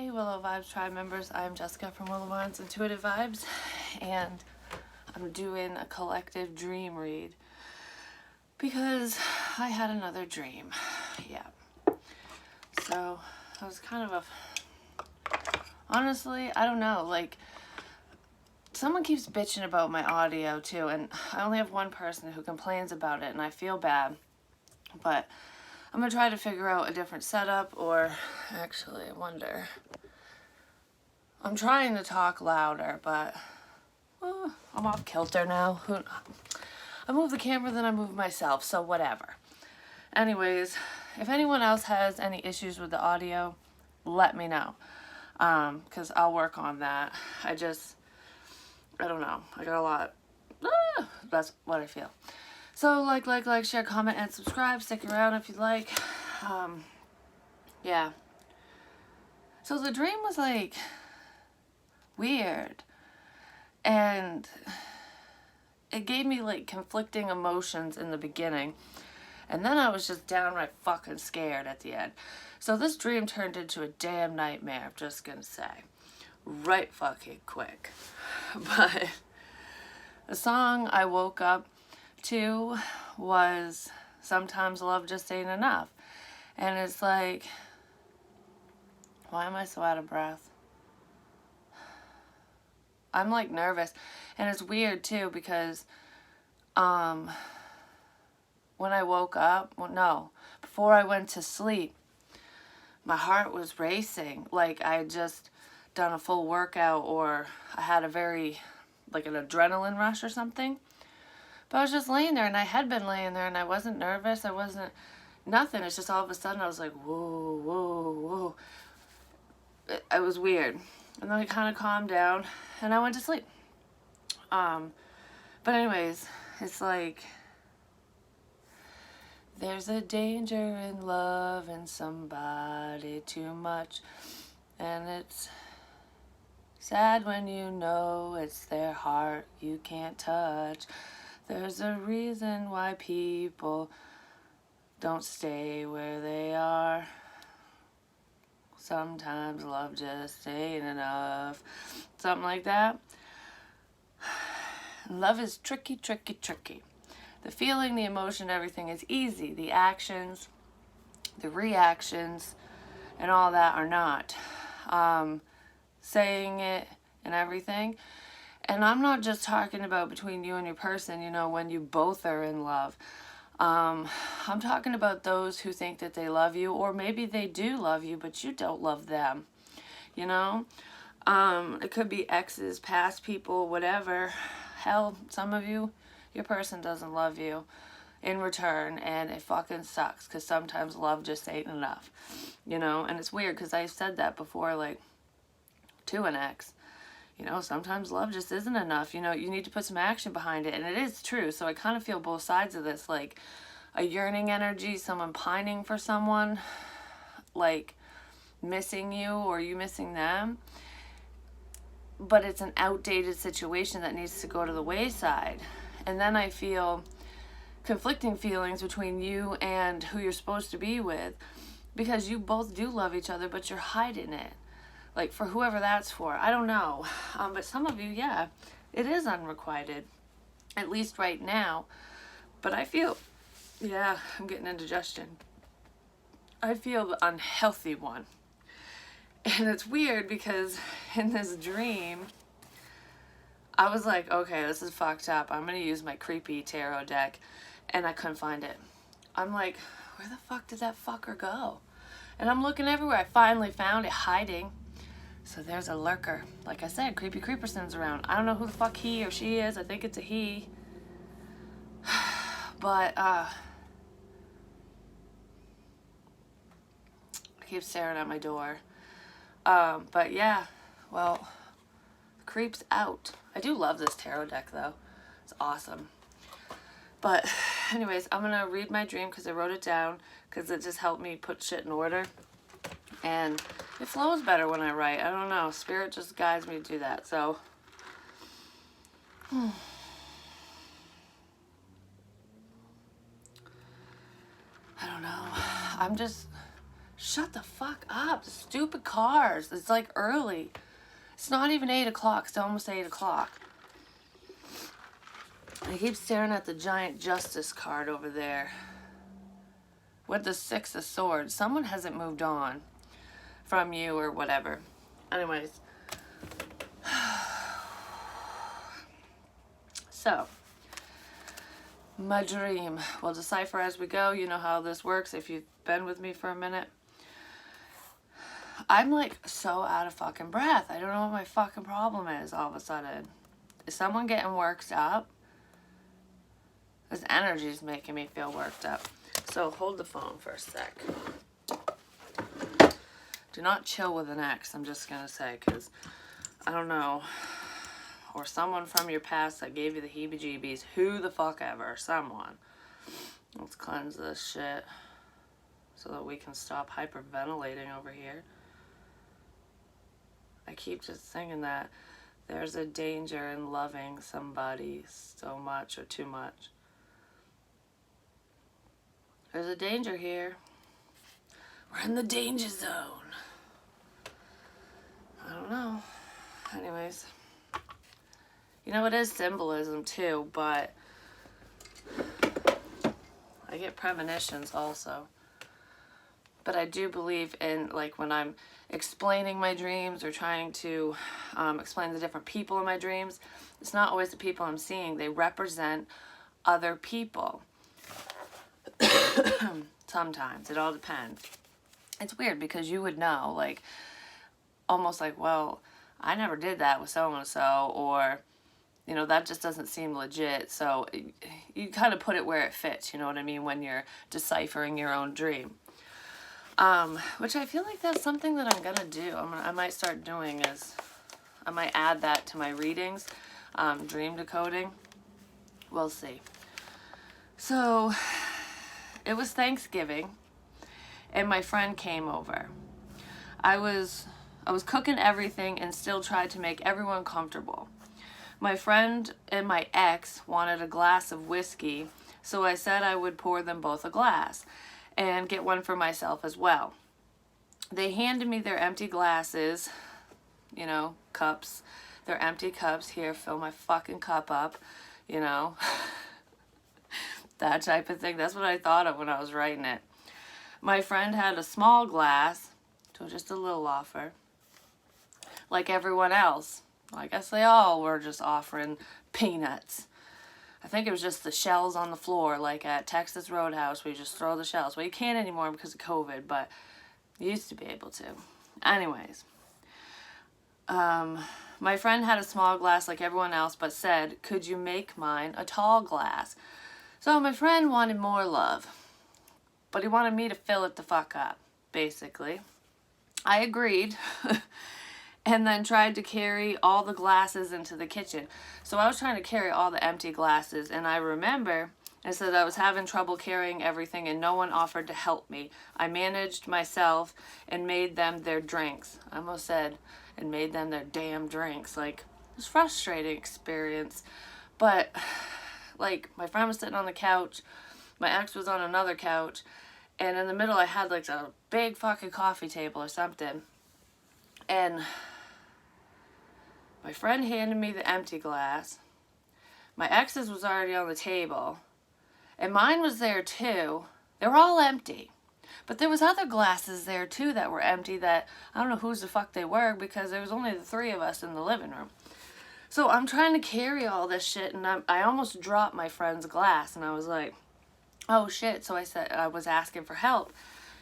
Hey Willow Vibes Tribe members, I'm Jessica from Willow Vibes Intuitive Vibes, and I'm doing a collective dream read because I had another dream. Yeah. So it was kind of honestly, I don't know, like someone keeps bitching about my audio too, and I only have one person who complains about it, and I feel bad, but I'm gonna try to figure out a different setup, or actually I wonder. I'm trying to talk louder, but I'm off kilter now. I move the camera, then I move myself, so whatever. Anyways, if anyone else has any issues with the audio, let me know, because I'll work on that. I don't know. I got a lot. That's what I feel. So like, share, comment, and subscribe. Stick around if you like. Yeah. So the dream was like weird, and it gave me like conflicting emotions in the beginning, and then I was just downright fucking scared at the end. So this dream turned into a damn nightmare, I'm just gonna say. Right fucking quick. But the song I woke up to was Sometimes Love Just Ain't Enough. And it's like, why am I so out of breath? I'm like nervous, and it's weird too because when I woke up, before I went to sleep, my heart was racing like I had just done a full workout, or I had an adrenaline rush or something. But I was just laying there, and I had been laying there, and I wasn't nervous, I wasn't nothing. It's just all of a sudden I was like, whoa, whoa, whoa. It was weird. And then I kind of calmed down, and I went to sleep. But anyways, it's like, there's a danger in loving somebody too much, and it's sad when you know it's their heart you can't touch. There's a reason why people don't stay where they are. Sometimes love just ain't enough. Something like that. Love is tricky, tricky, tricky. The feeling, the emotion, everything is easy. The actions, the reactions, and all that are not. Saying it and everything. And I'm not just talking about between you and your person, when you both are in love. I'm talking about those who think that they love you, or maybe they do love you, but you don't love them. It could be exes, past people, whatever. Hell, some of you, your person doesn't love you in return, and it fucking sucks, because sometimes love just ain't enough, and it's weird, because I've said that before, like, to an ex, sometimes love just isn't enough, you need to put some action behind it, and it is true. So I kind of feel both sides of this, like a yearning energy, someone pining for someone, like missing you or you missing them, but it's an outdated situation that needs to go to the wayside. And then I feel conflicting feelings between you and who you're supposed to be with, because you both do love each other, but you're hiding it, like for whoever that's for. I don't know, but some of you, yeah, it is unrequited, at least right now. But I feel, yeah, I'm getting indigestion, I feel the unhealthy one. And it's weird because in this dream, I was like, okay, this is fucked up. I'm going to use my creepy tarot deck. And I couldn't find it. I'm like, where the fuck did that fucker go? And I'm looking everywhere. I finally found it hiding. So there's a lurker. Like I said, creepy creeperson's around. I don't know who the fuck he or she is. I think it's a he. But, I keep staring at my door. But yeah, well, the creep's out. I do love this tarot deck though. It's awesome. But anyways, I'm gonna read my dream because I wrote it down, because it just helped me put shit in order. And it flows better when I write. I don't know. Spirit just guides me to do that. So I don't know. I'm just shut the fuck up. Stupid cars. It's like early. It's not even 8 o'clock. It's almost 8 o'clock. I keep staring at the giant justice card over there with the 6 of swords. Someone hasn't moved on from you or whatever. Anyways. So, my dream. We'll decipher as we go. You know how this works if you've been with me for a minute. I'm like so out of fucking breath. I don't know what my fucking problem is all of a sudden. Is someone getting worked up? This energy is making me feel worked up. So hold the phone for a sec. Do not chill with an ex, I'm just going to say, because I don't know. Or someone from your past that gave you the heebie-jeebies. Who the fuck ever. Someone. Let's cleanse this shit so that we can stop hyperventilating over here. I keep just thinking that there's a danger in loving somebody so much or too much. There's a danger here. We're in the danger zone. I don't know. Anyways. You know, it is symbolism too, but I get premonitions also. But I do believe in, like, when I'm explaining my dreams or trying to explain the different people in my dreams, it's not always the people I'm seeing. They represent other people. Sometimes. It all depends. It's weird because you would know, like, almost like, well, I never did that with so-and-so, or, you know, that just doesn't seem legit. So you kind of put it where it fits, you know what I mean, when you're deciphering your own dream. Which I feel like that's something that I'm going to do. I might start doing is, I might add that to my readings, dream decoding. We'll see. So, it was Thanksgiving, and my friend came over. I was cooking everything and still tried to make everyone comfortable. My friend and my ex wanted a glass of whiskey, so I said I would pour them both a glass and get one for myself as well. They handed me their empty glasses, you know, cups. Their empty cups. Here, fill my fucking cup up, you know. That type of thing. That's what I thought of when I was writing it. My friend had a small glass, so just a little offer. Like everyone else. I guess they all were just offering peanuts. I think it was just the shells on the floor, like at Texas Roadhouse, where you just throw the shells. Well, you can't anymore because of COVID, but you used to be able to. Anyways. My friend had a small glass like everyone else, but said, could you make mine a tall glass? So my friend wanted more love, but he wanted me to fill it the fuck up, basically. I agreed, and then tried to carry all the glasses into the kitchen. So I was trying to carry all the empty glasses, and I remember I said I was having trouble carrying everything, and no one offered to help me. I managed myself and made them their drinks. I almost said, and made them their damn drinks. Like, it was a frustrating experience, but... Like, my friend was sitting on the couch, my ex was on another couch, and in the middle I had, like, a big fucking coffee table or something. And my friend handed me the empty glass. My ex's was already on the table. And mine was there, too. They were all empty. But there was other glasses there, too, that were empty that I don't know whose the fuck they were because there was only the 3 of us in the living room. So I'm trying to carry all this shit, and I almost dropped my friend's glass, and I was like, oh shit. So I said, I was asking for help,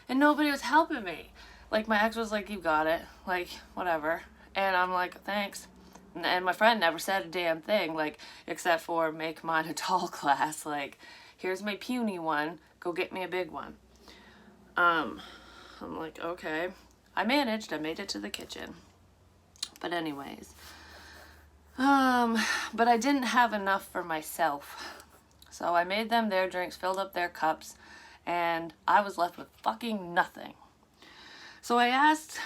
and nobody was helping me. Like, my ex was like, you got it, like, whatever. And I'm like, thanks. And my friend never said a damn thing, like, except for make mine a tall glass. Like, here's my puny one, go get me a big one. I'm like, okay. I managed, I made it to the kitchen. But anyways... but I didn't have enough for myself. So I made them their drinks, filled up their cups, and I was left with fucking nothing. So I asked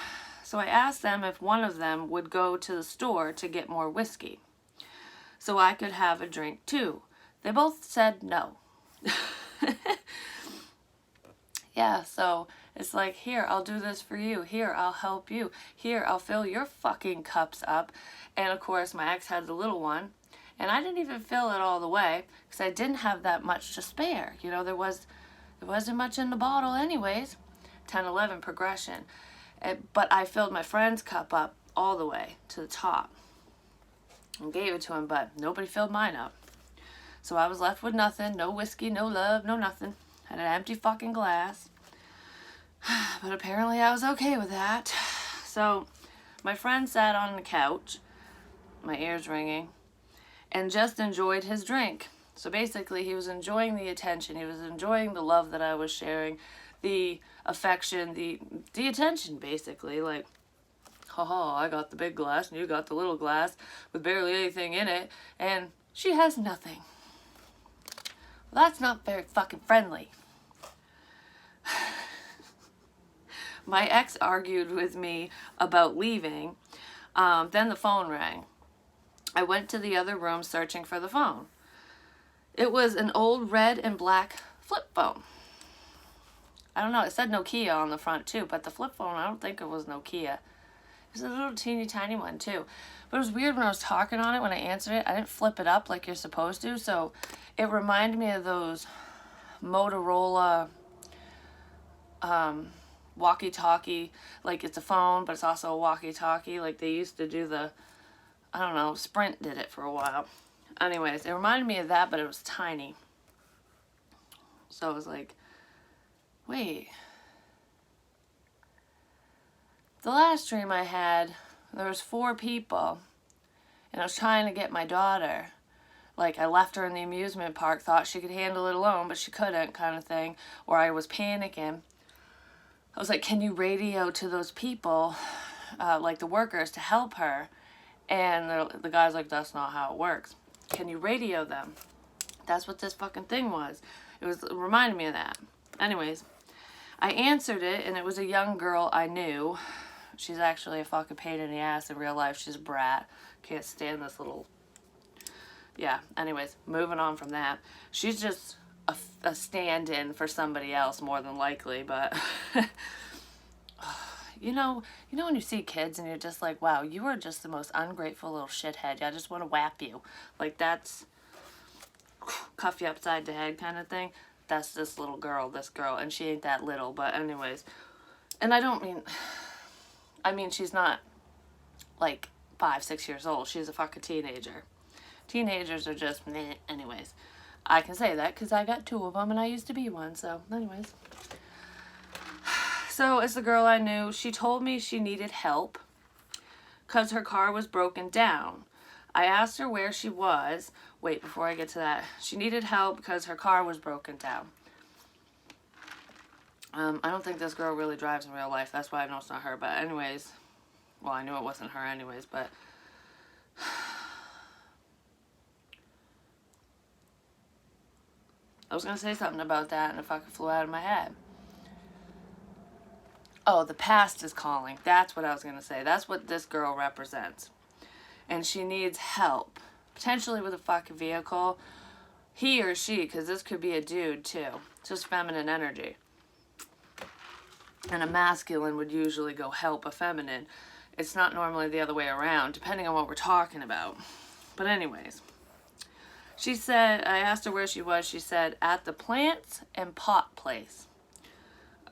them if one of them would go to the store to get more whiskey, so I could have a drink too. They both said no. Yeah, so It's like, here, I'll do this for you. Here, I'll help you. Here, I'll fill your fucking cups up. And of course, my ex had the little one. And I didn't even fill it all the way because I didn't have that much to spare. You know, there wasn't much in the bottle anyways. 10-11 progression. But I filled my friend's cup up all the way to the top and gave it to him, but nobody filled mine up. So I was left with nothing. No whiskey, no love, no nothing. Had an empty fucking glass. But apparently I was okay with that. So my friend sat on the couch, my ears ringing, and just enjoyed his drink. So basically he was enjoying the attention. He was enjoying the love that I was sharing, the affection, the attention basically. Like, haha, I got the big glass and you got the little glass with barely anything in it, and she has nothing. Well, that's not very fucking friendly. My ex argued with me about leaving. Then the phone rang. I went to the other room searching for the phone. It was an old red and black flip phone. I don't know, it said Nokia on the front too, but the flip phone, I don't think it was Nokia. It was a little teeny tiny one too. But it was weird when I was talking on it, when I answered it, I didn't flip it up like you're supposed to, so it reminded me of those Motorola walkie-talkie, like it's a phone, but it's also a walkie-talkie, like they used to do the, I don't know, Sprint did it for a while. Anyways, it reminded me of that, but it was tiny. So I was like, wait. The last dream I had, there was 4 people, and I was trying to get my daughter. Like, I left her in the amusement park, thought she could handle it alone, but she couldn't, kind of thing. Or I was panicking. I was like, can you radio to those people, like the workers, to help her? And the guy's like, that's not how it works. Can you radio them? That's what this fucking thing was. It reminded me of that. Anyways, I answered it, and it was a young girl I knew. She's actually a fucking pain in the ass in real life. She's a brat. Can't stand this little... Yeah, anyways, moving on from that. She's just a stand-in for somebody else, more than likely, but... You know when you see kids and you're just like, wow, you are just the most ungrateful little shithead. I just want to whap you. Like, that's... cuff you upside the head kind of thing. That's this little girl, and she ain't that little, but anyways. And I don't mean... I mean, she's not, like, 5, 6 years old. She's a fucking teenager. Teenagers are just meh. Anyways, I can say that because I got 2 of them and I used to be one, so anyways. So it's the girl I knew. She told me she needed help because her car was broken down. I asked her where she was. Wait, before I get to that. She needed help because her car was broken down. I don't think this girl really drives in real life. That's why I know it's not her. But anyways, well, I knew it wasn't her anyways, but... I was going to say something about that and it fucking flew out of my head. Oh, the past is calling. That's what I was going to say. That's what this girl represents. And she needs help. Potentially with a fucking vehicle. He or she, because this could be a dude too. Just feminine energy. And a masculine would usually go help a feminine. It's not normally the other way around, depending on what we're talking about. But anyways. She said, I asked her where she was. She said, at the plants and pot place.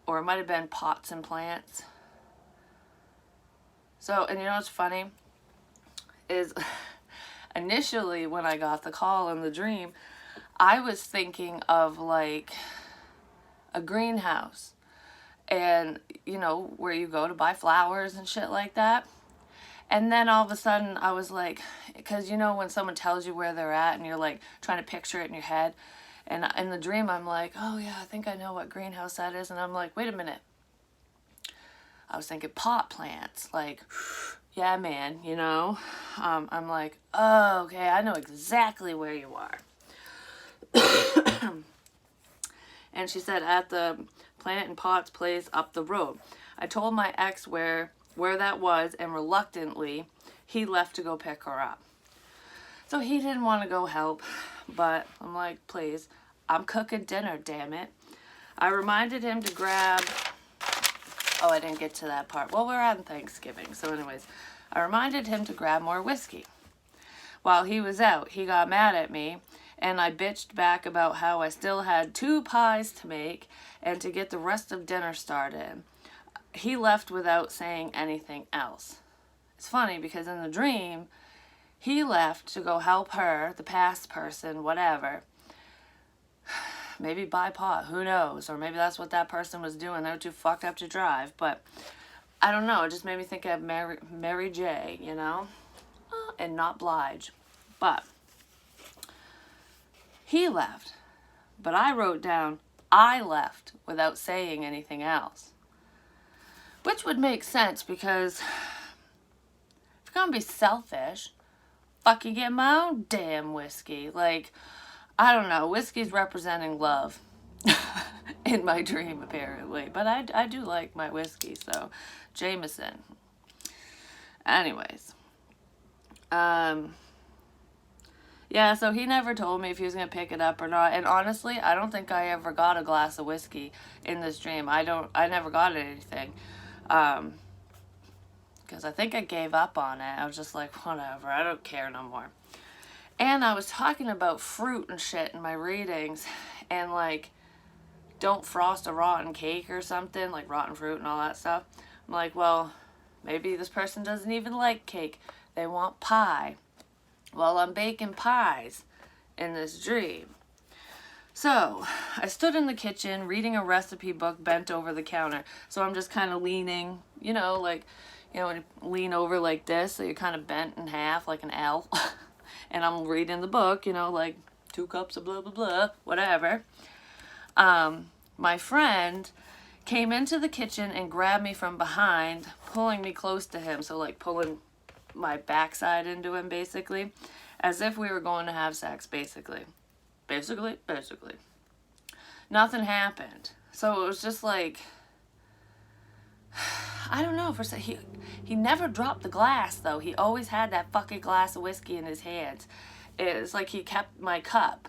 Or it might have been pots and plants. So, and you know what's funny? Is initially when I got the call in the dream, I was thinking of like a greenhouse. And, you know, where you go to buy flowers and shit like that. And then all of a sudden I was like, because you know when someone tells you where they're at and you're like trying to picture it in your head. And in the dream I'm like, oh yeah, I think I know what greenhouse that is. And I'm like, wait a minute. I was thinking pot plants. Like, yeah, man, you know. I'm like, oh, okay, I know exactly where you are. And she said at the plant and pots place up the road. I told my ex where that was, and reluctantly he left to go pick her up. So he didn't want to go help, but I'm like, please, I'm cooking dinner, damn it. I reminded him to grab Oh, I didn't get to that part. Well, we're on Thanksgiving. So anyways, I reminded him to grab more whiskey. While he was out, he got mad at me, and I bitched back about how I still had 2 pies to make and to get the rest of dinner started. He left without saying anything else. It's funny because in the dream, he left to go help her, the past person, whatever. Maybe buy pot, who knows? Or maybe that's what that person was doing. They were too fucked up to drive. But I don't know. It just made me think of Mary J, you know? And not Blige. But he left. But I wrote down, I left without saying anything else. Which would make sense because if you're going to be selfish, fucking get my own damn whiskey. Like, I don't know. Whiskey's representing love in my dream, apparently. But I do like my whiskey, so Jameson. Anyways. Yeah, so he never told me if he was going to pick it up or not. And honestly, I don't think I ever got a glass of whiskey in this dream. I never got anything. Because I think I gave up on it. I was just like, whatever, I don't care no more. And I was talking about fruit and shit in my readings. And like, don't frost a rotten cake or something, like rotten fruit and all that stuff. I'm like, well, maybe this person doesn't even like cake. They want pie. Well, I'm baking pies in this dream. So, I stood in the kitchen reading a recipe book bent over the counter. So I'm just kind of leaning, you know, like, you know, when you lean over like this, so you're kind of bent in half like an L. And I'm reading the book, you know, like 2 cups of blah, blah, blah, whatever. My friend came into the kitchen and grabbed me from behind, pulling me close to him. So like pulling my backside into him, basically, as if we were going to have sex, basically. Basically. Nothing happened. So it was just like, I don't know, he never dropped the glass, though. He always had that fucking glass of whiskey in his hands. It's like he kept my cup.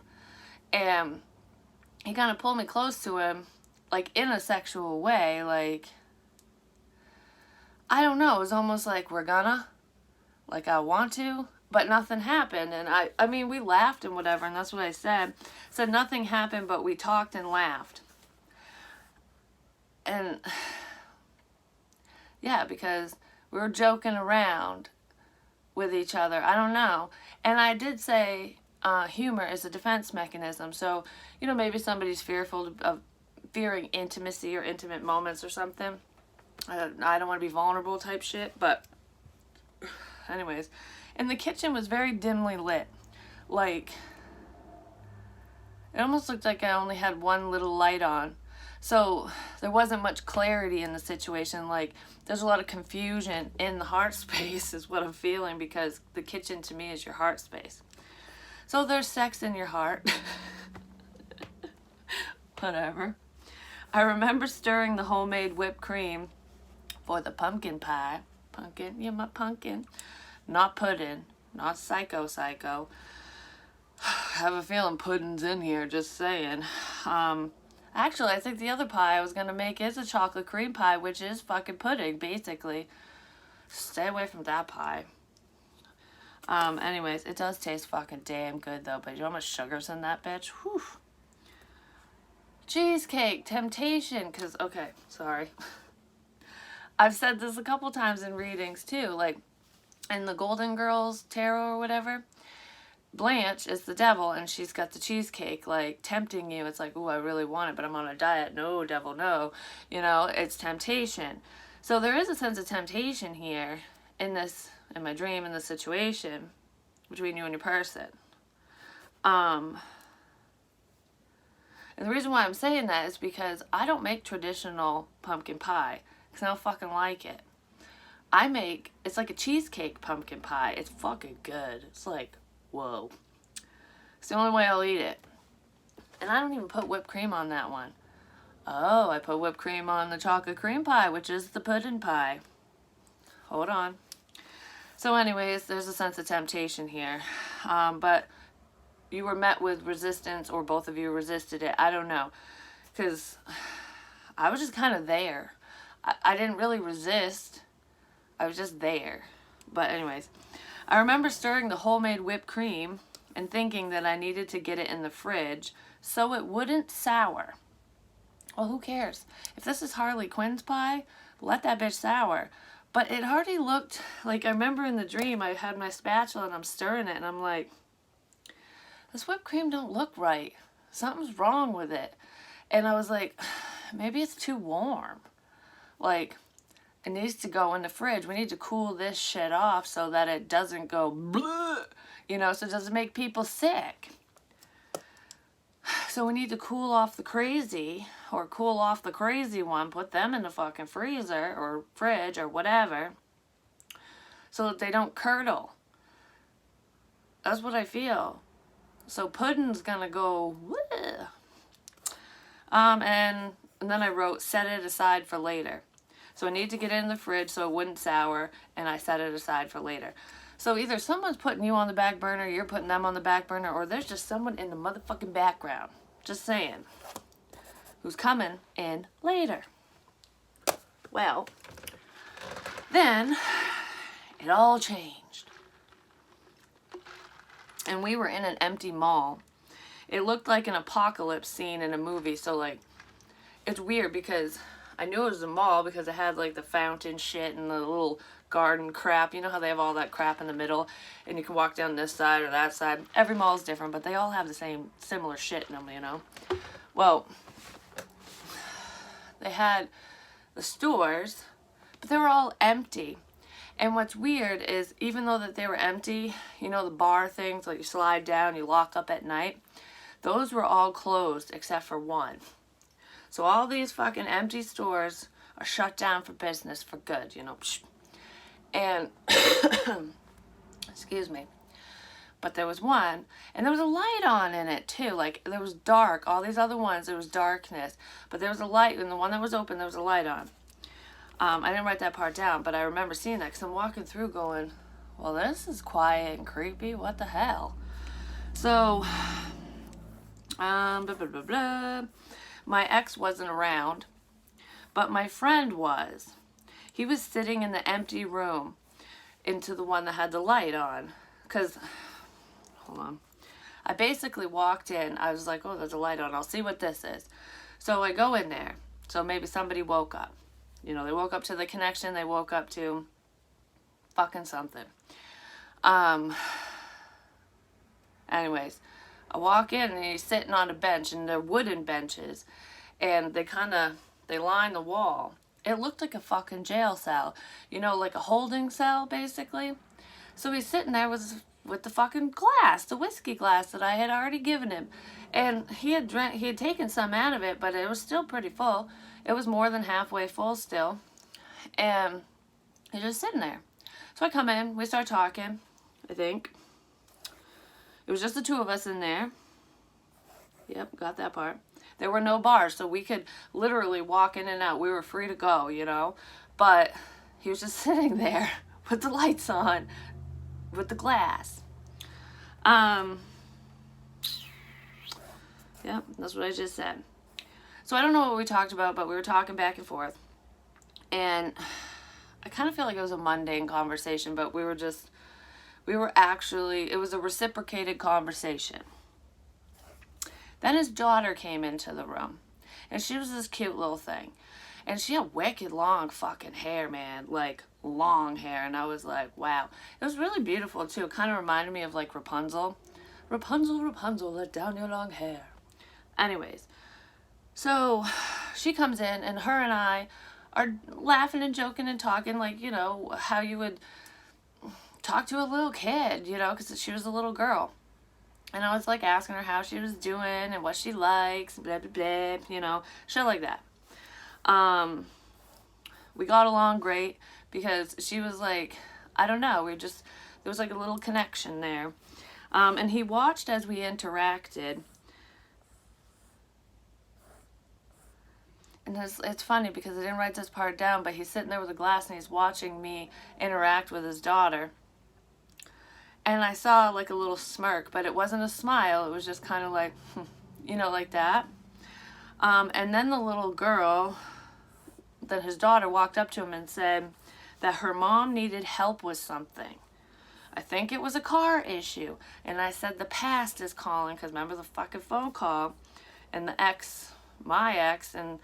And he kind of pulled me close to him, like in a sexual way, like, I don't know, it was almost like we're gonna, like I want to, but nothing happened. And I mean, we laughed and whatever, and that's what I said. Said nothing happened, but we talked and laughed. And yeah, because we were joking around with each other. I don't know. And I did say humor is a defense mechanism. So, you know, maybe somebody's fearing intimacy or intimate moments or something. I don't want to be vulnerable type shit. But anyways, and the kitchen was very dimly lit. Like, it almost looked like I only had one little light on. So there wasn't much clarity in the situation. Like, there's a lot of confusion in the heart space is what I'm feeling, because the kitchen to me is your heart space. So there's sex in your heart. Whatever. I remember stirring the homemade whipped cream for the pumpkin pie. Pumpkin, yeah, my pumpkin. Not pudding. Not psycho. I have a feeling pudding's in here, just saying. Actually, I think the other pie I was going to make is a chocolate cream pie, which is fucking pudding, basically. Stay away from that pie. Anyways, it does taste fucking damn good, though. But you know how much sugar's in that bitch? Whew. Cheesecake, temptation. Because, okay, sorry. I've said this a couple times in readings, too. Like, in the Golden Girls tarot or whatever, Blanche is the devil, and she's got the cheesecake, like, tempting you. It's like, ooh, I really want it, but I'm on a diet. No, devil, no. You know, it's temptation. So there is a sense of temptation here in my dream, in this situation, between you and your person. And the reason why I'm saying that is because I don't make traditional pumpkin pie, because I don't fucking like it. It's like a cheesecake pumpkin pie. It's fucking good. It's like, whoa. It's the only way I'll eat it. And I don't even put whipped cream on that one. Oh, I put whipped cream on the chocolate cream pie, which is the pudding pie. Hold on. So anyways, there's a sense of temptation here. But you were met with resistance, or both of you resisted it. I don't know. Because I was just kind of there. I didn't really resist. I was just there. But anyways, I remember stirring the homemade whipped cream and thinking that I needed to get it in the fridge so it wouldn't sour. Well, who cares? If this is Harley Quinn's pie, let that bitch sour. But it already looked like, I remember in the dream I had my spatula and I'm stirring it and I'm like, this whipped cream don't look right. Something's wrong with it. And I was like, maybe it's too warm. Like, it needs to go in the fridge. We need to cool this shit off so that it doesn't go bleh, you know, so it doesn't make people sick. So we need to cool off the crazy, or cool off the crazy one, put them in the fucking freezer or fridge or whatever, so that they don't curdle. That's what I feel. So pudding's gonna go, bleh. And then I wrote, set it aside for later. So I need to get it in the fridge so it wouldn't sour, and I set it aside for later. So either someone's putting you on the back burner, you're putting them on the back burner, or there's just someone in the motherfucking background, just saying, who's coming in later. Well, then it all changed. And we were in an empty mall. It looked like an apocalypse scene in a movie, so like, it's weird because I knew it was a mall because it had like the fountain shit and the little garden crap. You know how they have all that crap in the middle and you can walk down this side or that side. Every mall is different, but they all have the same similar shit in them, you know. Well, they had the stores, but they were all empty. And what's weird is even though that they were empty, you know, the bar things, like you slide down, you lock up at night, those were all closed except for one. So all these fucking empty stores are shut down for business for good, you know. And, excuse me. But there was one, and there was a light on in it too. Like, there was dark. All these other ones, there was darkness. But there was a light, and the one that was open, there was a light on. I didn't write that part down, but I remember seeing that because I'm walking through going, well, this is quiet and creepy. What the hell? So, blah, blah, blah, blah. My ex wasn't around, but my friend was. He was sitting in the empty room into the one that had the light on. Because, hold on. I basically walked in. I was like, oh, there's a light on. I'll see what this is. So I go in there. So maybe somebody woke up. You know, they woke up to the connection. They woke up to fucking something. Anyways, I walk in and he's sitting on a bench, and they're wooden benches, and they line the wall. It looked like a fucking jail cell, you know, like a holding cell basically. So he's sitting there with the fucking glass, the whiskey glass that I had already given him, and he had taken some out of it, but it was still pretty full. It was more than halfway full still, and he's just sitting there. So I come in, we start talking. I think it was just the two of us in there. Yep, got that part. There were no bars, so we could literally walk in and out. We were free to go, you know. But he was just sitting there with the lights on, with the glass. Yep, that's what I just said. So I don't know what we talked about, but we were talking back and forth. And I kind of feel like it was a mundane conversation, but it was a reciprocated conversation. Then his daughter came into the room, and she was this cute little thing, and she had wicked long fucking hair, man, like long hair, and I was like, wow. It was really beautiful too. It kind of reminded me of like Rapunzel. Rapunzel, Rapunzel, let down your long hair. Anyways, so she comes in, and her and I are laughing and joking and talking like, you know, how you would talk to a little kid, you know, because she was a little girl. And I was like asking her how she was doing and what she likes, blah, blah, blah, you know, shit like that. We got along great because she was like, I don't know, there was like a little connection there. And he watched as we interacted. And it's funny because I didn't write this part down, but he's sitting there with a glass and he's watching me interact with his daughter. And I saw like a little smirk, but it wasn't a smile. It was just kind of like, you know, like that. And then the little girl then his daughter walked up to him and said that her mom needed help with something. I think it was a car issue. And I said the past is calling, because remember the fucking phone call, and the ex, my ex, and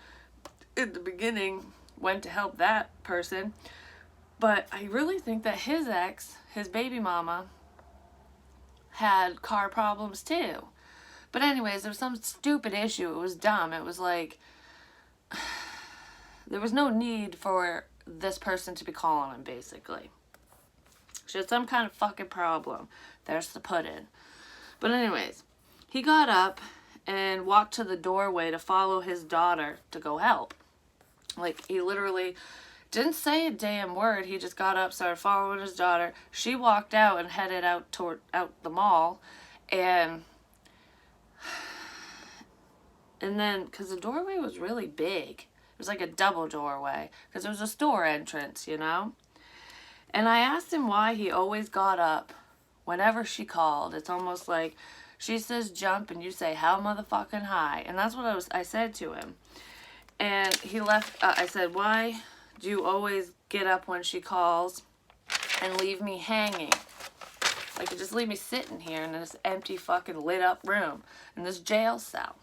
in the beginning went to help that person. But I really think that his ex, his baby mama, had car problems too. But anyways, there was some stupid issue. It was dumb. It was like, there was no need for this person to be calling him, basically. She had some kind of fucking problem. There's the pudding. But anyways, he got up and walked to the doorway to follow his daughter to go help. Like, he literally didn't say a damn word. He just got up, started following his daughter. She walked out and headed out the mall. And then, because the doorway was really big. It was like a double doorway. Because it was a store entrance, you know? And I asked him why he always got up whenever she called. It's almost like she says jump and you say how motherfucking high. And that's what I said to him. And he left. I said, why do you always get up when she calls and leave me hanging? Like, you just leave me sitting here in this empty fucking lit up room in this jail cell.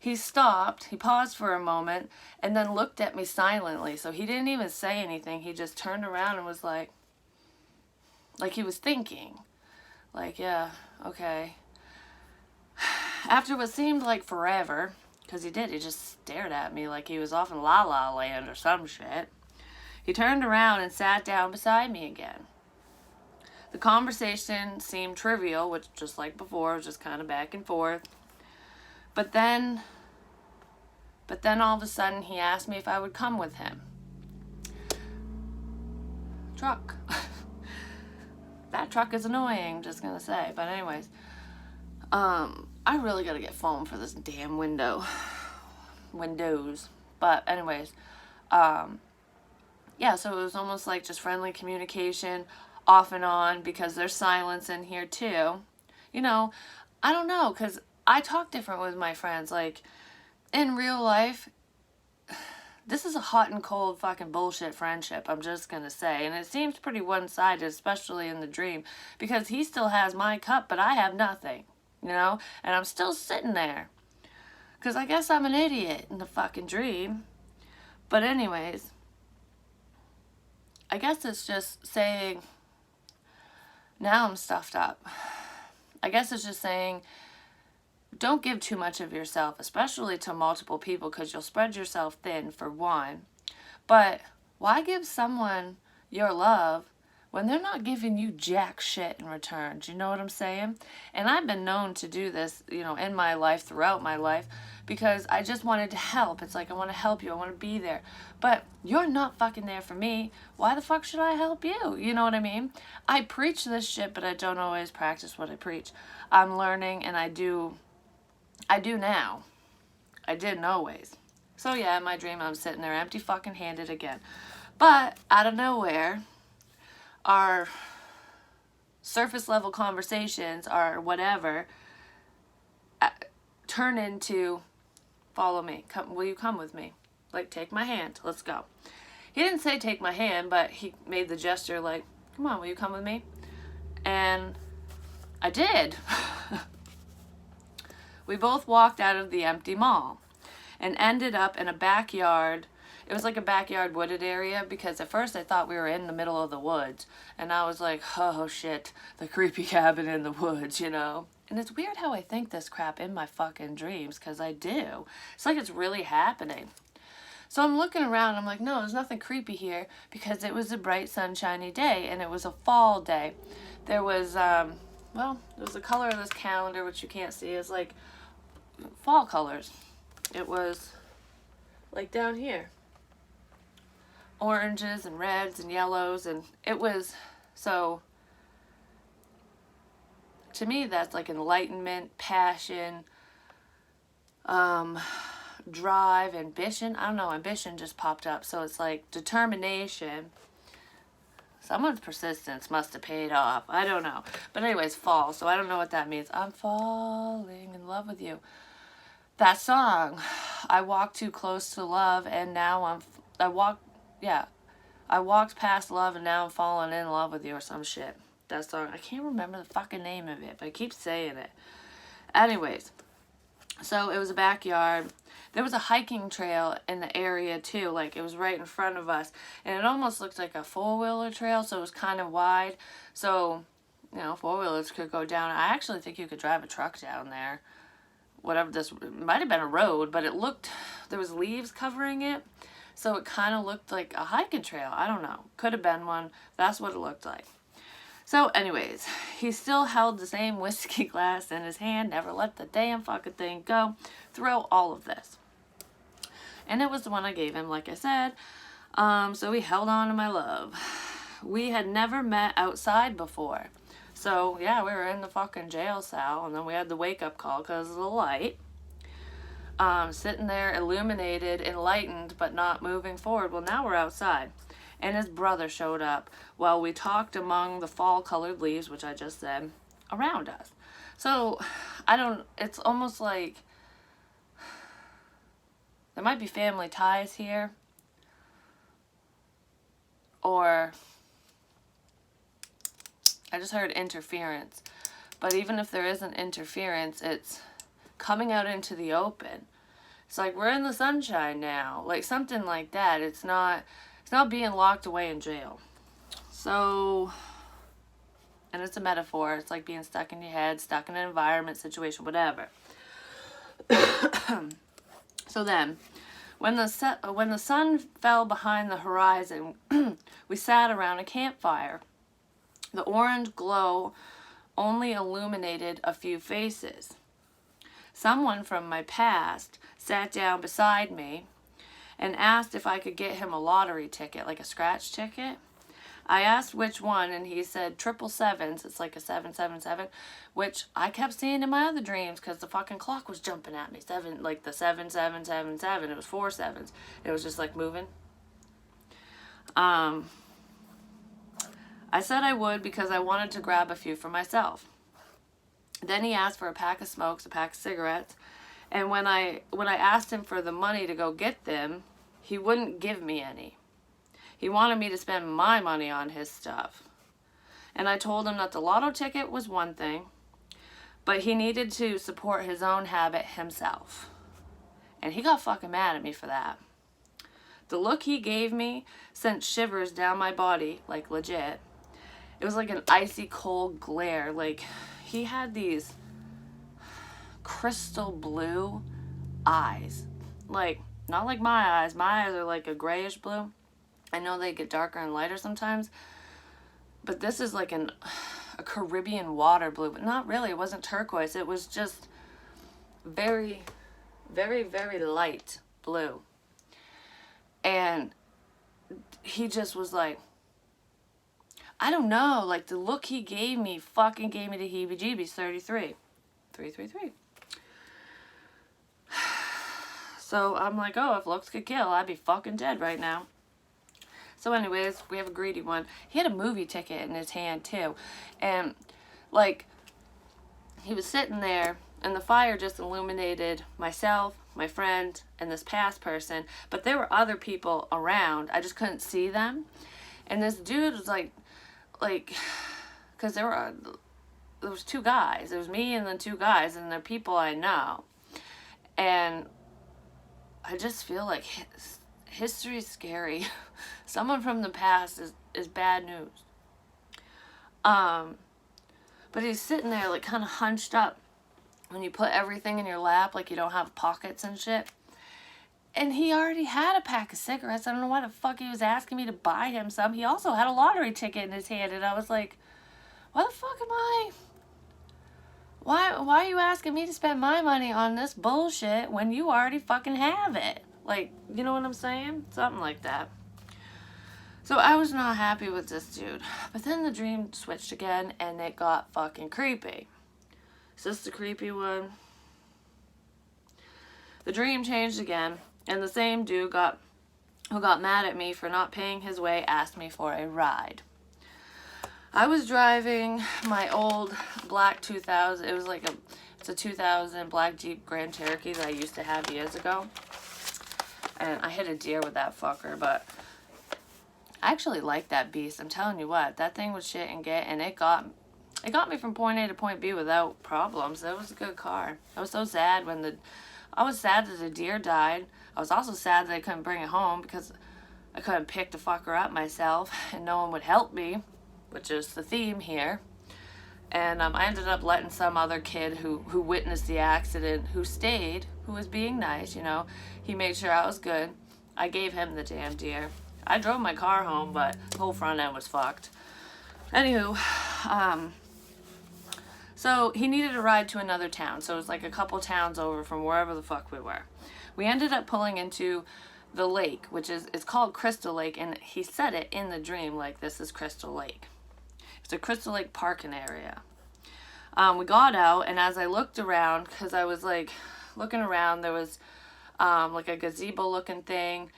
He stopped, he paused for a moment, and then looked at me silently. So he didn't even say anything. He just turned around and was like he was thinking. Like, yeah, okay. After what seemed like forever, because he just stared at me like he was off in La La Land or some shit, he turned around and sat down beside me again. The conversation seemed trivial, which, just like before, was just kind of back and forth. But then all of a sudden he asked me if I would come with him. Truck. That truck is annoying, just gonna say. But anyways, I really gotta get foam for this damn windows. But anyways, yeah, so it was almost like just friendly communication off and on, because there's silence in here too. You know, I don't know, because I talk different with my friends. Like, in real life, this is a hot and cold fucking bullshit friendship, I'm just gonna say. And it seems pretty one-sided, especially in the dream, because he still has my cup, but I have nothing, you know? And I'm still sitting there. Because I guess I'm an idiot in the fucking dream. But anyways, I guess it's just saying, now I'm stuffed up. I guess it's just saying, don't give too much of yourself, especially to multiple people, because you'll spread yourself thin, for one. But why give someone your love when they're not giving you jack shit in return? Do you know what I'm saying? And I've been known to do this, you know, in my life, throughout my life, because I just wanted to help. It's like, I want to help you. I want to be there. But you're not fucking there for me. Why the fuck should I help you? You know what I mean? I preach this shit, but I don't always practice what I preach. I'm learning, and I do now. I didn't always. So yeah, in my dream, I'm sitting there empty fucking handed again. But out of nowhere, our surface level conversations, or whatever, turn into, follow me. Will you come with me? Like, take my hand. Let's go. He didn't say take my hand, but he made the gesture like, come on, will you come with me? And I did. We both walked out of the empty mall and ended up in a backyard. It was like a backyard wooded area, because at first I thought we were in the middle of the woods. And I was like, oh shit, the creepy cabin in the woods, you know? And it's weird how I think this crap in my fucking dreams, because I do. It's like it's really happening. So I'm looking around, I'm like, no, there's nothing creepy here, because it was a bright sunshiny day, and it was a fall day. There was, well, it was the color of this calendar, which you can't see, is like fall colors. It was like down here, oranges and reds and yellows, and it was, so to me that's like enlightenment, passion, drive, ambition. I don't know, ambition just popped up, so it's like determination. Someone's persistence must have paid off. I don't know. But anyways, fall. So I don't know what that means. I'm falling in love with you. That song, I walked too close to love, and now I'm I walked past love and now I'm falling in love with you or some shit. That song, I can't remember the fucking name of it, but I keep saying it. Anyways, so it was a backyard. There was a hiking trail in the area too, like it was right in front of us. And it almost looked like a four-wheeler trail, so it was kind of wide. So, you know, four-wheelers could go down. I actually think you could drive a truck down there. Whatever this, it might have been a road, but it looked, there was leaves covering it. So it kind of looked like a hiking trail. I don't know. Could have been one. That's what it looked like. So anyways, he still held the same whiskey glass in his hand, never let the damn fucking thing go throughout all of this. And it was the one I gave him, like I said. So he held on to my love. We had never met outside before. So yeah, we were in the fucking jail cell, and then we had the wake-up call because of the light. Sitting there illuminated, enlightened, but not moving forward. Well, now we're outside. And his brother showed up while we talked among the fall-colored leaves, which I just said, around us. So, it's almost like there might be family ties here. Or, I just heard interference. But even if there isn't interference, it's coming out into the open. It's like we're in the sunshine now. Like something like that. It's not being locked away in jail. So, and it's a metaphor. It's like being stuck in your head, stuck in an environment, situation, whatever. So then, when the sun fell behind the horizon, we sat around a campfire. The orange glow only illuminated a few faces. Someone from my past sat down beside me and asked if I could get him a lottery ticket, like a scratch ticket. I asked which one, and he said 777s. It's like a 777, which I kept seeing in my other dreams because the fucking clock was jumping at me. Like the 7777. It was 4 sevens. It was just like moving. I said I would because I wanted to grab a few for myself. Then he asked for a pack of smokes, a pack of cigarettes, and when I asked him for the money to go get them, he wouldn't give me any. He wanted me to spend my money on his stuff. And I told him that the lotto ticket was one thing, but he needed to support his own habit himself. And he got fucking mad at me for that. The look he gave me sent shivers down my body, like legit. It was like an icy cold glare. Like he had these crystal blue eyes. Like, not like my eyes. My eyes are like a grayish blue. I know they get darker and lighter sometimes. But this is like a Caribbean water blue. But not really. It wasn't turquoise. It was just very, very, very light blue. And he just was like, I don't know. Like, the look he gave me fucking gave me the heebie-jeebies. 33. 333. So I'm like, oh, if looks could kill, I'd be fucking dead right now. So anyways, we have a greedy one. He had a movie ticket in his hand too. And like, he was sitting there and the fire just illuminated myself, my friend, and this past person. But there were other people around. I just couldn't see them. And this dude was like, because there was 2 guys. It was me and then 2 guys, and they're people I know. And I just feel like history's scary. Someone from the past is bad news. But he's sitting there like kind of hunched up when you put everything in your lap, like you don't have pockets and shit. And he already had a pack of cigarettes. I don't know why the fuck he was asking me to buy him some. He also had a lottery ticket in his hand, and I was like, why the fuck am I... Why are you asking me to spend my money on this bullshit when you already fucking have it? Like, you know what I'm saying? Something like that. So I was not happy with this dude. But then the dream switched again, and it got fucking creepy. Is this the creepy one? The dream changed again, and the same dude who got mad at me for not paying his way asked me for a ride. I was driving my old black 2000. It's a 2000 black Jeep Grand Cherokee that I used to have years ago. And I hit a deer with that fucker, but I actually like that beast. I'm telling you what, that thing was shit and get, and it got me from point A to point B without problems. That was a good car. I was so sad I was sad that the deer died. I was also sad that I couldn't bring it home because I couldn't pick the fucker up myself, and no one would help me, which is the theme here. And I ended up letting some other kid who witnessed the accident, who stayed, who was being nice, you know. He made sure I was good. I gave him the damn deer. I drove my car home, but the whole front end was fucked. Anywho, so he needed a ride to another town. So it was like a couple towns over from wherever the fuck we were. We ended up pulling into the lake, which it's called Crystal Lake, and he said it in the dream like, this is Crystal Lake. It's a Crystal Lake parking area. We got out, and as I looked around, because I was like looking around, there was like a gazebo looking thing.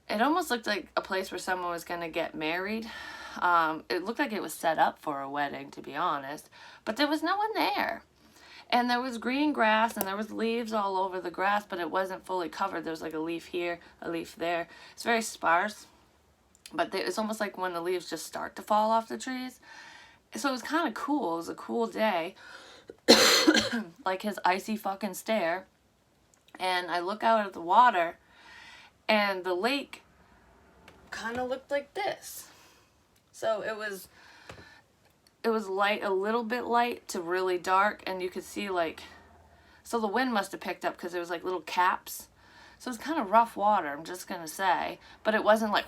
It almost looked like a place where someone was going to get married. It looked like it was set up for a wedding, to be honest, but there was no one there. And there was green grass, and there was leaves all over the grass, but it wasn't fully covered. There was like a leaf here, a leaf there. It's very sparse, but it's almost like when the leaves just start to fall off the trees. So it was kind of cool. It was a cool day. Like his icy fucking stare. And I look out at the water, and the lake kind of looked like this. So it was light, a little bit light to really dark, and you could see like, so the wind must have picked up because there was like little caps. So it's kind of rough water, I'm just gonna say, but it wasn't like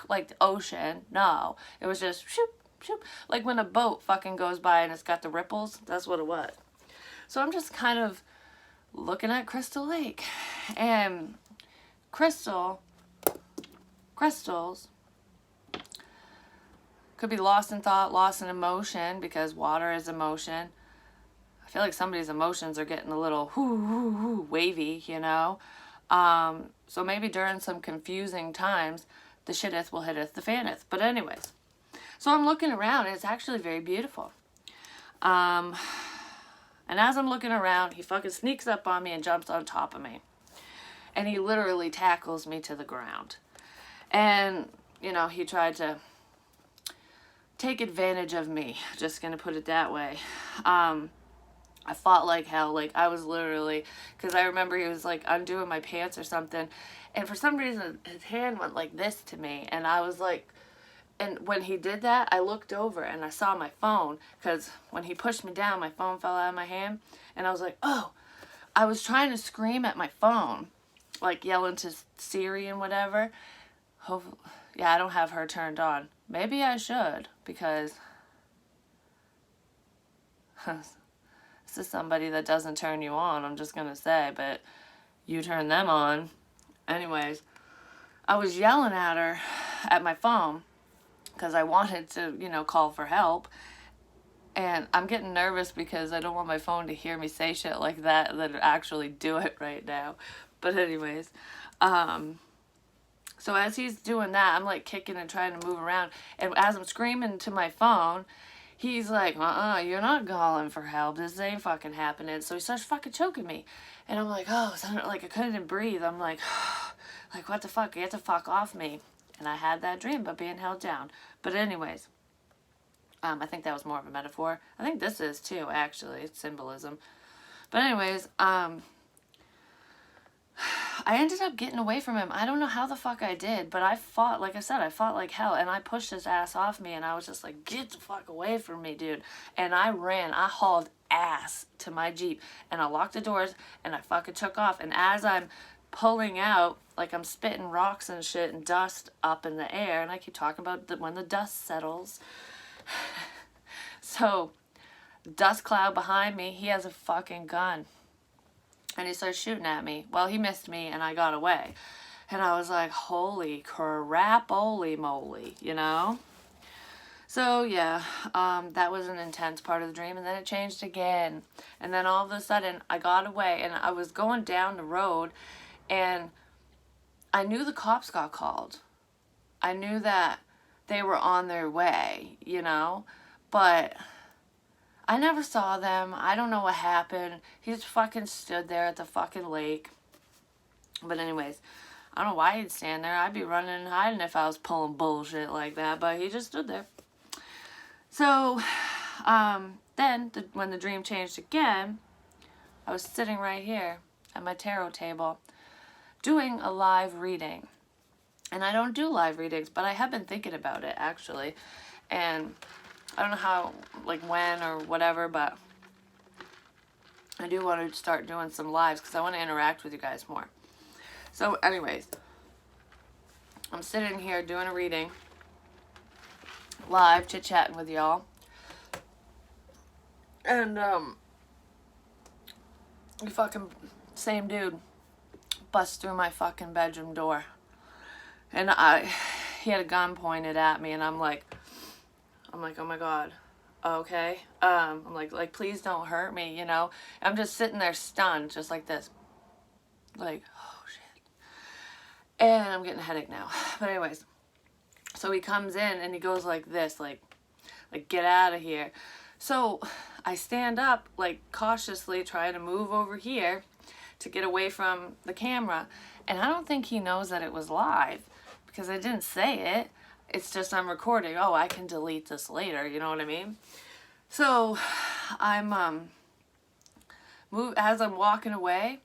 like the ocean. No, it was just shoop shoop, like when a boat fucking goes by and it's got the ripples. That's what it was. So I'm just kind of looking at Crystal Lake, and crystals could be lost in thought, lost in emotion, because water is emotion. I feel like somebody's emotions are getting a little wavy, you know. So maybe during some confusing times, the shitteth will hitteth the fanneth. But anyways, so I'm looking around, and it's actually very beautiful. And as I'm looking around, he fucking sneaks up on me and jumps on top of me. And he literally tackles me to the ground. And, you know, he tried to take advantage of me. Just gonna put it that way. I fought like hell. Like, I was literally, because I remember he was like undoing my pants or something, and for some reason his hand went like this to me, and I was like, and when he did that, I looked over and I saw my phone, because when he pushed me down, my phone fell out of my hand, and I was like, oh. I was trying to scream at my phone, like yelling to Siri and whatever. Yeah, I don't have her turned on. Maybe I should, because this is somebody that doesn't turn you on, I'm just gonna say, but you turn them on. Anyways, I was yelling at her at my phone because I wanted to, you know, call for help. And I'm getting nervous because I don't want my phone to hear me say shit like that actually do it right now. But anyways, so as he's doing that, I'm like kicking and trying to move around. And as I'm screaming to my phone, he's like, you're not calling for help. This ain't fucking happening. So he starts fucking choking me. And I'm like, oh, so like I couldn't breathe. I'm like, like, what the fuck? You have to fuck off me. And I had that dream about being held down. But anyways, I think that was more of a metaphor. I think this is too, actually. It's symbolism. But anyways, I ended up getting away from him. I don't know how the fuck I did, but I fought, like I said, I fought like hell, and I pushed his ass off me, and I was just like, get the fuck away from me, dude. And I ran. I hauled ass to my Jeep, and I locked the doors, and I fucking took off. And as I'm pulling out, like I'm spitting rocks and shit and dust up in the air, and I keep talking about when the dust settles. So, dust cloud behind me, he has a fucking gun. And he starts shooting at me. Well, he missed me and I got away. And I was like, holy crap, holy moly, you know? So, yeah, that was an intense part of the dream. And then it changed again. And then all of a sudden, I got away and I was going down the road. And I knew the cops got called. I knew that they were on their way, you know, but I never saw them. I don't know what happened. He just fucking stood there at the fucking lake. But anyways, I don't know why he'd stand there. I'd be running and hiding if I was pulling bullshit like that, but he just stood there. So, when the dream changed again, I was sitting right here at my tarot table doing a live reading. And I don't do live readings, but I have been thinking about it, actually. And I don't know how, like when or whatever, but I do want to start doing some lives because I want to interact with you guys more. So anyways, I'm sitting here doing a reading, live, chit-chatting with y'all. And, the fucking same dude busts through my fucking bedroom door. And he had a gun pointed at me, and I'm like, oh my God, okay. I'm like, please don't hurt me, you know. I'm just sitting there stunned, just like this. Like, oh shit. And I'm getting a headache now. But anyways, so he comes in and he goes like this, like get out of here. So I stand up, like cautiously trying to move over here to get away from the camera. And I don't think he knows that it was live because I didn't say it. It's just I'm recording. Oh, I can delete this later. You know what I mean? So I'm as I'm walking away,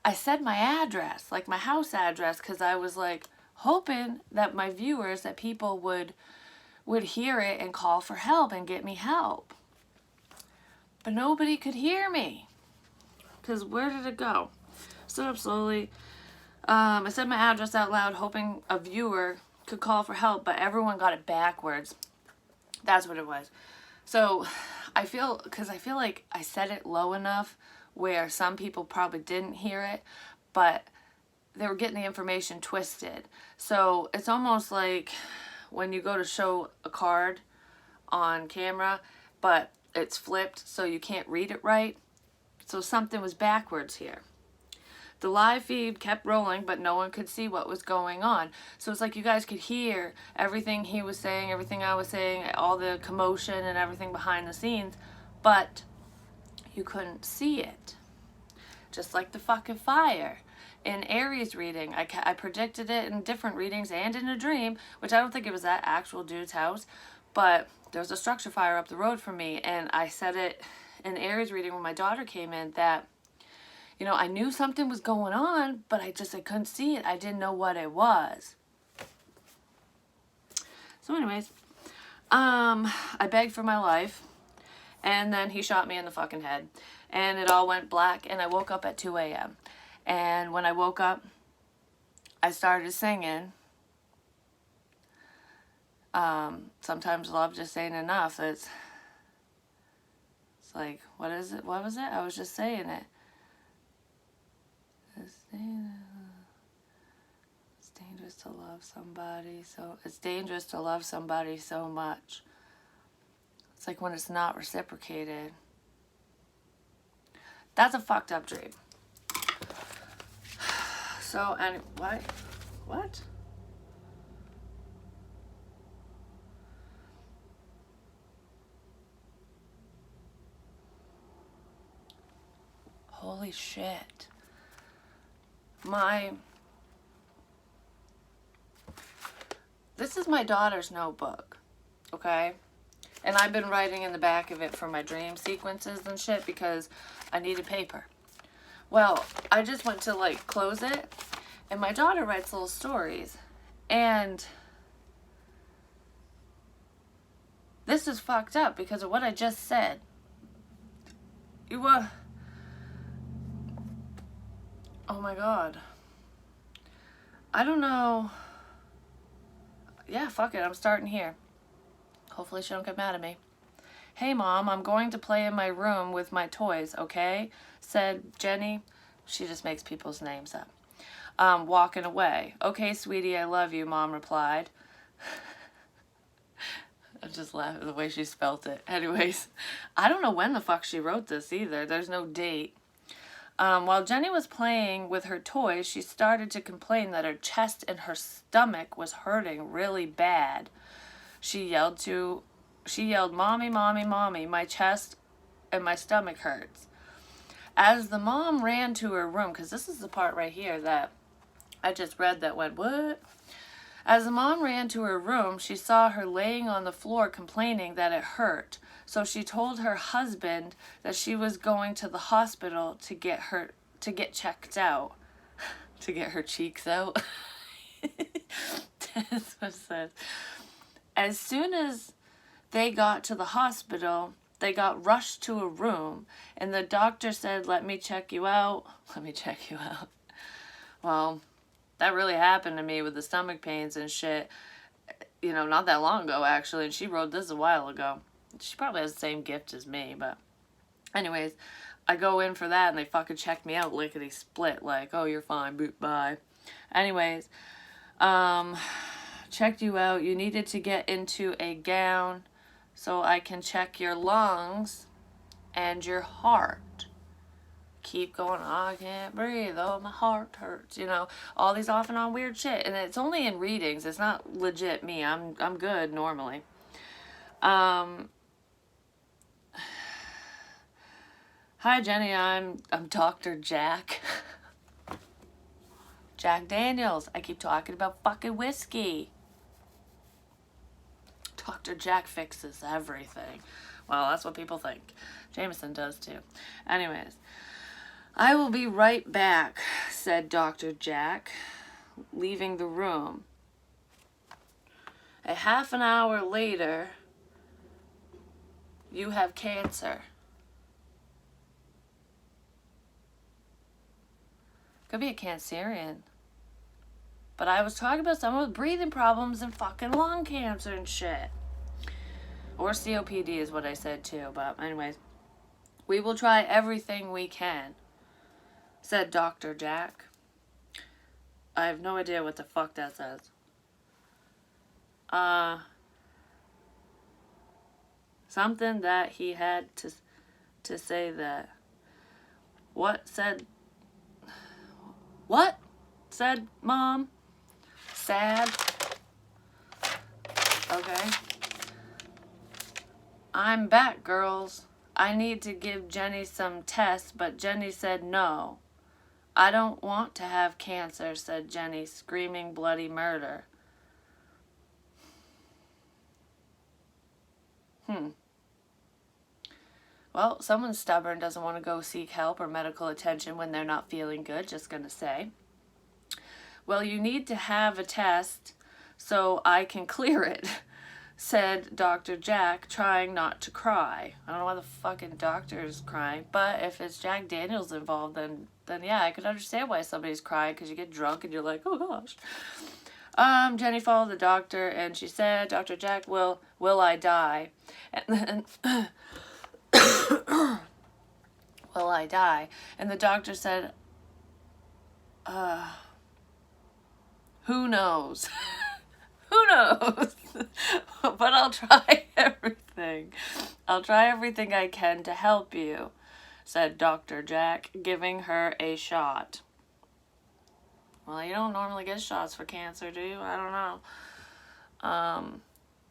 I said my address, like my house address, because I was like hoping that my viewers, that people would hear it and call for help and get me help. But nobody could hear me. Because where did it go? Stood up slowly. I said my address out loud, hoping a viewer could call for help, but everyone got it backwards. That's what it was. So I feel like I said it low enough where some people probably didn't hear it, but they were getting the information twisted. So it's almost like when you go to show a card on camera, but it's flipped so you can't read it right. So something was backwards here. The live feed kept rolling, but no one could see what was going on. So it's like you guys could hear everything he was saying, everything I was saying, all the commotion and everything behind the scenes, but you couldn't see it. Just like the fucking fire. In Aries reading, I predicted it in different readings and in a dream, which I don't think it was that actual dude's house, but there was a structure fire up the road from me, and I said it in Aries reading when my daughter came in that, you know, I knew something was going on, but I couldn't see it. I didn't know what it was. So anyways, I begged for my life, and then he shot me in the fucking head, and it all went black, and I woke up at 2 a.m. And when I woke up, I started singing. Sometimes love just ain't enough. It's like, what is it? What was it? I was just saying it. It's dangerous to love somebody. So it's dangerous to love somebody so much. It's like when it's not reciprocated. That's a fucked up dream. So, and what? Holy shit. This is my daughter's notebook, okay? And I've been writing in the back of it for my dream sequences and shit because I needed paper. Well, I just went to like close it, and my daughter writes little stories, and this is fucked up because of what I just said. Oh my God. I don't know. Yeah, fuck it. I'm starting here. Hopefully she don't get mad at me. Hey, Mom, I'm going to play in my room with my toys, okay? Said Jenny. She just makes people's names up. Walking away. Okay, sweetie, I love you, Mom replied. I just laughed at the way she spelt it. Anyways, I don't know when the fuck she wrote this either. There's no date. While Jenny was playing with her toys, she started to complain that her chest and her stomach was hurting really bad. She yelled, Mommy, Mommy, Mommy, my chest and my stomach hurts. As the mom ran to her room, because this is the part right here that I just read that went, what? As the mom ran to her room, she saw her laying on the floor complaining that it hurt. So she told her husband that she was going to the hospital to get checked out. To get her cheeks out. That's what it says. As soon as they got to the hospital, they got rushed to a room, and the doctor said, let me check you out. Let me check you out. Well, that really happened to me with the stomach pains and shit, you know, not that long ago, actually. And she wrote this a while ago. She probably has the same gift as me, but anyways, I go in for that and they fucking check me out lickety split, like, oh, you're fine, boop, bye. Anyways, checked you out. You needed to get into a gown so I can check your lungs and your heart. Keep going, I can't breathe, oh, my heart hurts, you know, all these off and on weird shit. And it's only in readings. It's not legit me. I'm good normally. Hi, Jenny. I'm Dr. Jack. Jack Daniels. I keep talking about fucking whiskey. Dr. Jack fixes everything. Well, that's what people think. Jameson does too. Anyways. I will be right back, said Dr. Jack, leaving the room. A half an hour later, you have cancer. Could be a Cancerian. But I was talking about someone with breathing problems and fucking lung cancer and shit. Or COPD is what I said too. But anyways, we will try everything we can, said Dr. Jack. I have no idea what the fuck that says. Something that he had to say that. What said Mom? Sad. Okay. I'm back, girls. I need to give Jenny some tests, but Jenny said no. I don't want to have cancer, said Jenny, screaming bloody murder. Well, someone stubborn doesn't want to go seek help or medical attention when they're not feeling good, just gonna say. Well, you need to have a test so I can clear it, said Dr. Jack, trying not to cry. I don't know why the fucking doctor is crying, but if it's Jack Daniels involved, then yeah, I could understand why somebody's crying, because you get drunk and you're like, oh gosh. Jenny followed the doctor and she said, Dr. Jack, will I die? And then, will I die? And the doctor said, who knows? Who knows? But I'll try everything. I'll try everything I can to help you, said Dr. Jack, giving her a shot. Well, you don't normally get shots for cancer, do you? I don't know.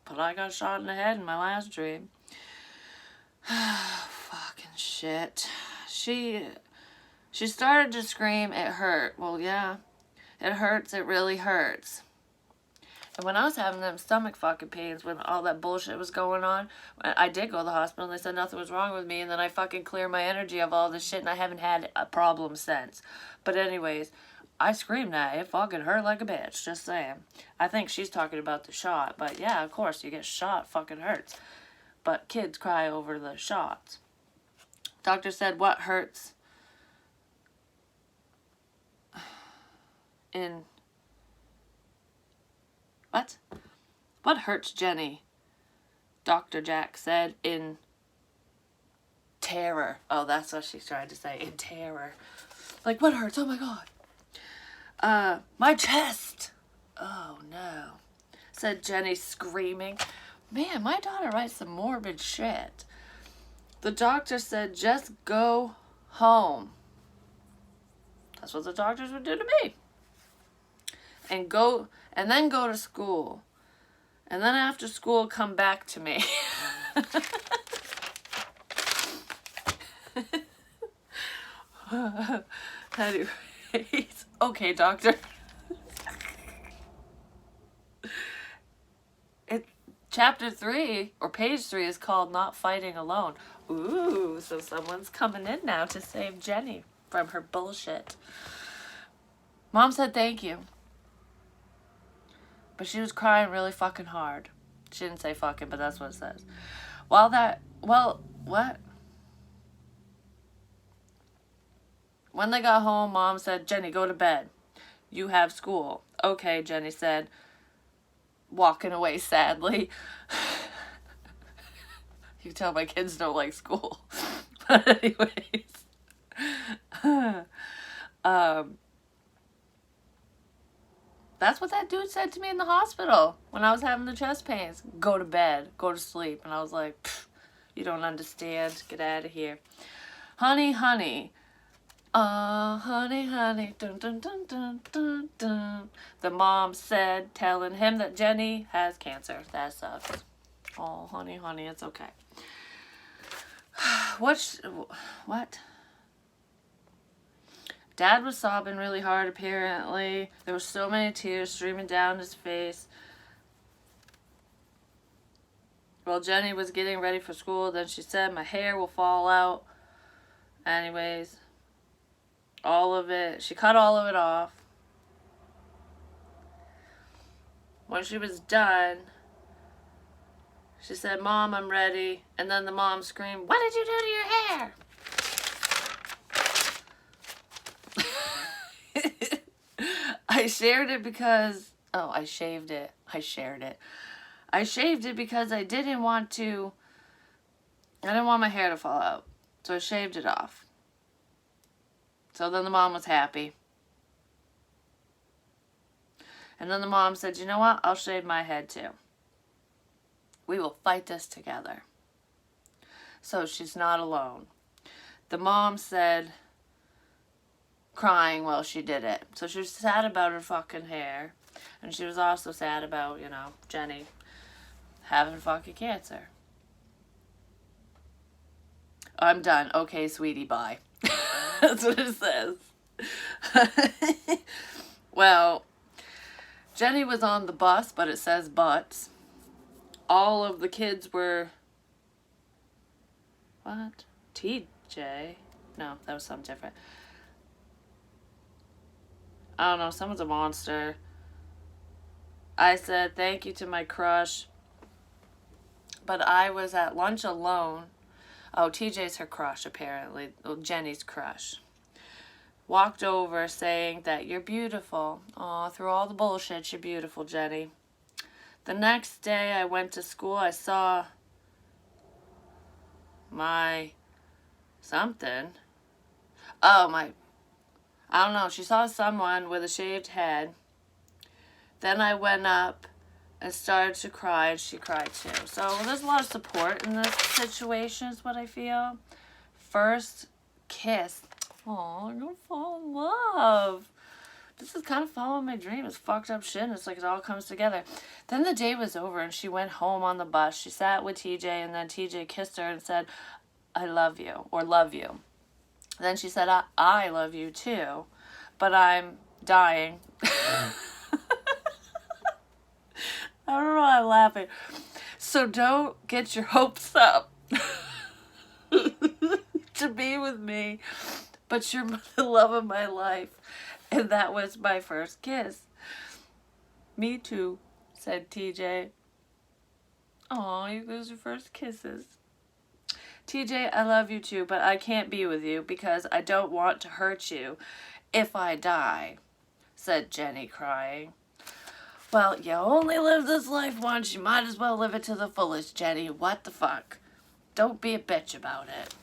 But I got shot in the head in my last dream. Fucking shit. She started to scream, it hurt. Well, yeah. It hurts, it really hurts. And when I was having them stomach fucking pains, when all that bullshit was going on, I did go to the hospital and they said nothing was wrong with me, and then I fucking cleared my energy of all this shit and I haven't had a problem since. But anyways, I screamed that. It fucking hurt like a bitch, just saying. I think she's talking about the shot, but yeah, of course, you get shot, fucking hurts. But kids cry over the shots. Doctor said, what hurts in... What? What hurts Jenny? Dr. Jack said in terror. Oh, that's what she's trying to say. In terror. Like, what hurts? Oh my god. My chest. Oh no. Said Jenny, screaming. Man, my daughter writes some morbid shit. The doctor said, just go home. That's what the doctors would do to me. And then go to school. And then after school, come back to me. Anyways, okay, doctor. chapter 3 or page 3 is called Not Fighting Alone. Ooh, so someone's coming in now to save Jenny from her bullshit. Mom said thank you. But she was crying really fucking hard. She didn't say fucking, but that's what it says. What? When they got home, Mom said, Jenny, go to bed. You have school. Okay, Jenny said, walking away sadly. You can tell my kids don't like school. But anyways. That's what that dude said to me in the hospital when I was having the chest pains. Go to bed. Go to sleep. And I was like, you don't understand. Get out of here. Honey, honey. Honey, honey. Dun, dun, dun, dun, dun, dun. The mom said, telling him that Jenny has cancer. That sucks. Oh, honey, honey, it's okay. What? Dad was sobbing really hard, apparently. There were so many tears streaming down his face. Well, Jenny was getting ready for school. Then she said, my hair will fall out. Anyways, all of it. She cut all of it off. When she was done, she said, Mom, I'm ready. And then the mom screamed, what did you do to your hair? I shared it because... Oh, I shaved it. I shared it. I shaved it because I didn't want my hair to fall out. So I shaved it off. So then the mom was happy. And then the mom said, you know what? I'll shave my head too. We will fight this together. So she's not alone. The mom said... crying while she did it. So she was sad about her fucking hair. And she was also sad about, Jenny having fucking cancer. I'm done. Okay, sweetie, bye. That's what it says. Well, Jenny was on the bus, but it says butts. All of the kids were... What? TJ? No, that was something different. I don't know, someone's a monster. I said thank you to my crush. But I was at lunch alone. Oh, TJ's her crush, apparently. Well, Jenny's crush. Walked over saying that you're beautiful. Aw, through all the bullshit, you're beautiful, Jenny. The next day I went to school. I saw my something. Oh, I don't know. She saw someone with a shaved head. Then I went up and started to cry, and she cried too. So there's a lot of support in this situation, is what I feel. First kiss. Oh, I'm gonna fall in love. This is kind of following my dream. It's fucked up shit, and it's like it all comes together. Then the day was over, and she went home on the bus. She sat with TJ, and then TJ kissed her and said, I love you, or love you. Then she said, I love you too, but I'm dying. I don't know why I'm laughing. So don't get your hopes up to be with me, but you're the love of my life. And that was my first kiss. Me too, said TJ. Aw, you guys are first kisses. TJ, I love you too, but I can't be with you because I don't want to hurt you if I die, said Jenny, crying. Well, you only live this life once. You might as well live it to the fullest, Jenny. What the fuck? Don't be a bitch about it.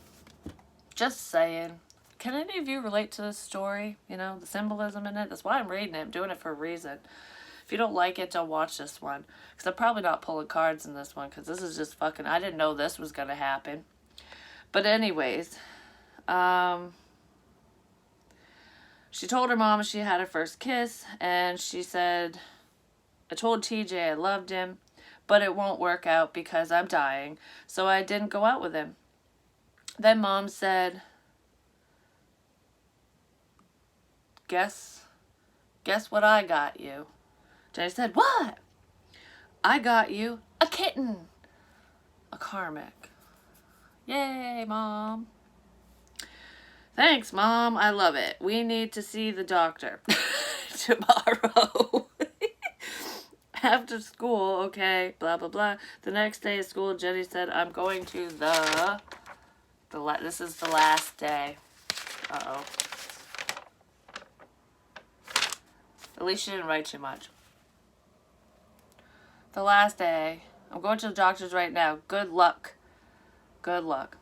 Just saying. Can any of you relate to this story? The symbolism in it? That's why I'm reading it. I'm doing it for a reason. If you don't like it, don't watch this one. Because I'm probably not pulling cards in this one. Because this is just fucking... I didn't know this was going to happen. But anyways. She told her mom she had her first kiss. And she said... I told TJ I loved him. But it won't work out because I'm dying. So I didn't go out with him. Then mom said... Guess what I got you? Jenny said, what? I got you a kitten. A karmic. Yay, Mom. Thanks, Mom. I love it. We need to see the doctor tomorrow. After school, okay, blah, blah, blah. The next day of school, Jenny said, I'm going to this is the last day. Uh-oh. At least she didn't write too much. The last day. I'm going to the doctor's right now. Good luck. Good luck.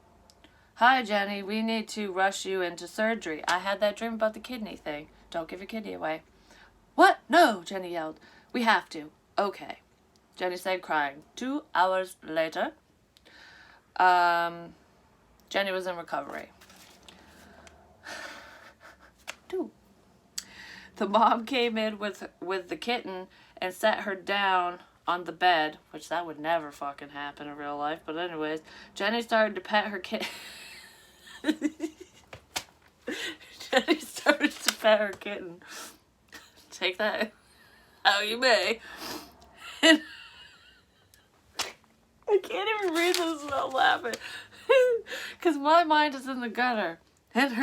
Hi, Jenny. We need to rush you into surgery. I had that dream about the kidney thing. Don't give your kidney away. What? No, Jenny yelled. We have to. Okay. Jenny said, crying. 2 hours later, Jenny was in recovery. 2. The mom came in with the kitten and set her down on the bed, which that would never fucking happen in real life. But anyways, Jenny started to pet her kitten. Jenny started to pet her kitten. Take that how you may. And I can't even read this without laughing. Because my mind is in the gutter. And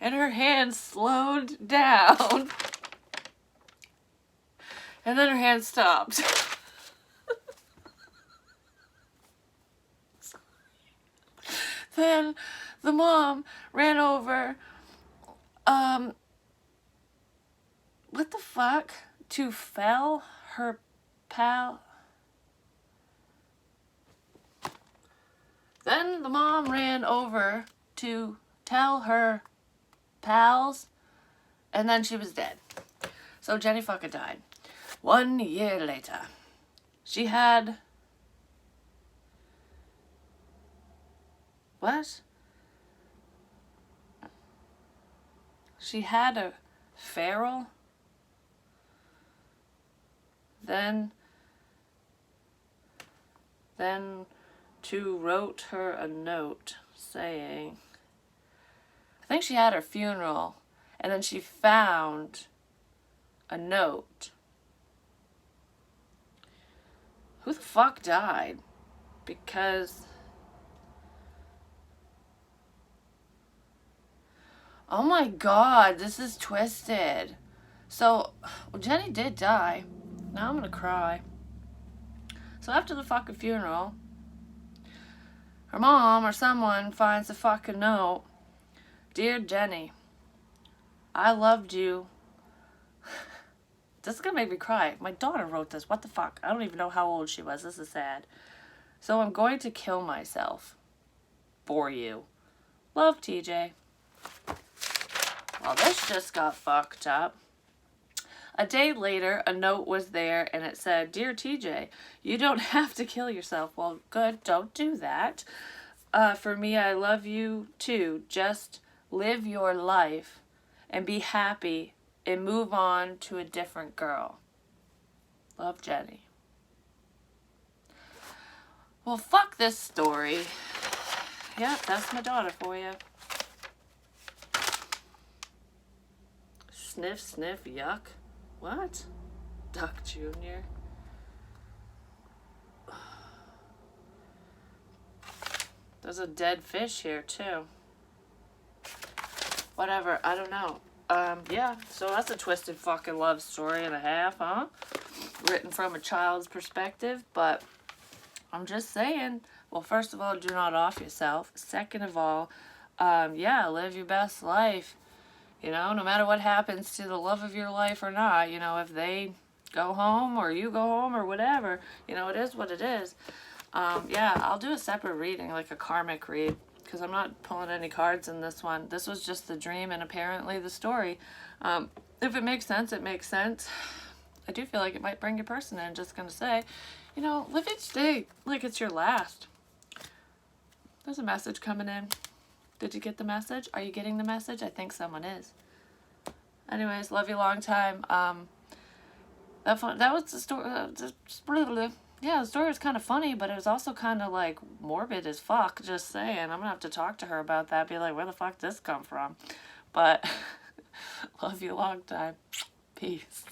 her hand slowed down. And then her hand stopped. Then the mom ran over, what the fuck? To fell her pal. Then the mom ran over to tell her pals, and then she was dead. So Jenny fucking died. 1 year later, she had... What? She had a feral. Then two wrote her a note saying, I think she had her funeral, and then she found a note. Who the fuck died? Because... Oh my god, this is twisted. So, well, Jenny did die. Now I'm gonna cry. So after the fucking funeral, her mom or someone finds a fucking note. Dear Jenny, I loved you. This is gonna make me cry. My daughter wrote this. What the fuck? I don't even know how old she was. This is sad. So I'm going to kill myself for you. Love, TJ. Well, this just got fucked up. A day later, a note was there, and it said, Dear TJ, you don't have to kill yourself. Well, good, don't do that. For me, I love you too. Just live your life and be happy and move on to a different girl. Love, Jenny. Well, fuck this story. Yep, that's my daughter for you. Sniff, sniff, yuck. What? Duck Jr. There's a dead fish here, too. Whatever, I don't know. Yeah, so that's a twisted fucking love story and a half, huh? Written from a child's perspective, but I'm just saying, well, first of all, do not off yourself. Second of all, yeah, live your best life. You know, no matter what happens to the love of your life or not, you know, if they go home or you go home or whatever, you know, it is what it is. Yeah, I'll do a separate reading, like a karmic read, because I'm not pulling any cards in this one. This was just the dream and apparently the story. If it makes sense, it makes sense. I do feel like it might bring your person in. Just going to say, you know, live each day like it's your last. There's a message coming in. Did you get the message? Are you getting the message? I think someone is. Anyways, love you long time. That was the story. Yeah, the story was kind of funny, but it was also kind of like morbid as fuck. Just saying. I'm gonna have to talk to her about that. Be like, where the fuck did this come from? But love you long time. Peace.